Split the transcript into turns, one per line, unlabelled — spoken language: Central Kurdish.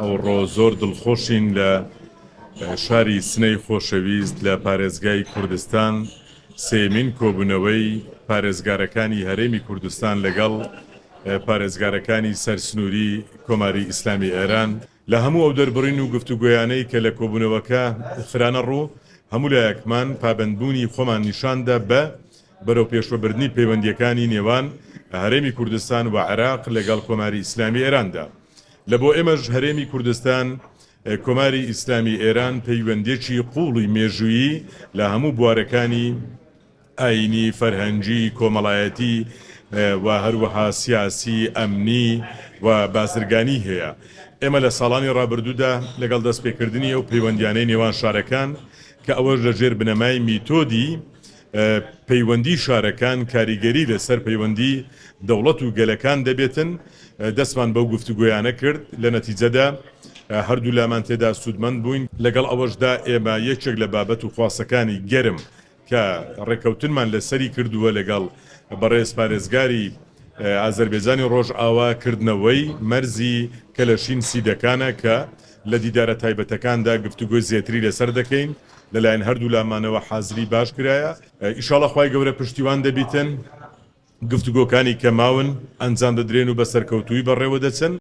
ئەوڕۆ زۆر دڵخۆشین لە شاری سنەی خۆشەویست لە پارێزگای کوردستان سێمین کۆبوونەوەی پارێزگارەکانی هەرێمی کوردستان لەگەڵ پارێزگارەکانی سەرسنووری کۆماری ئیسلامی ئێران لە هەموو ئەو دەربڕین و گفتوگویانەی کە لە کۆبوونەوەکە خرانە ڕوو هەموو لایەکمان پابەندبوونی خۆمان نیشاندا بە بەرەو پێشوەبردننی پەیوەندیەکانی نێوان هەرێمی کوردستان و عێراق لەگەڵ کۆماری ئیسلامی ئێراندا. لە بۆ ئێمەش هەرێمی کوردستان کۆماری ئیسلامی ئێران پەیوەندێکی قوڵی مێژویی لە هەموو بوارەکانی ئاینی فەرهەنگی کۆمەڵایەتی و هەروەها سیاسی ئەمنی و بازرگانی هەیە. ئێمە لە ساڵانی ڕابردوودا لەگەڵ دەستپێکردنی ئەو پەیوەندیانەی نێوان شارەکان کە ئەوەش لەژێر بنەمای میتۆدی پەیوەندی شارەکان کاریگەری لەسەر پەیوەندی دەوڵەت و گەلەکان دەبێتن دەستمان بەو گفتوگویانە کرد لە نەتیجەدا هەردوو لامان تێدا سوودمەند بووین لەگەڵ ئەوەشدا ئێمە یەکێک لە بابەت و خواستەکانی گەرم کە ڕێکەوتنمان لەسەری کردووە لەگەڵ بەڕێز پارێزگاری ئازەربێجانی ڕۆژئاواکردنەوەی مەرزی کەلەشین سیدەکانە کە لە دیدارە تایبەتەکاندا گفتوگۆی زیاتری لەسەر دەکەین لەلایەن هەردوو لامانەوە حازری باش کرایە ئیشاڵڵا خوای گەورە پشتیوان دەبیتن گفتوگۆکانی کە ماون ئەنجام دەدرێن و بە سەرکەوتووی بەڕێوە دەچن.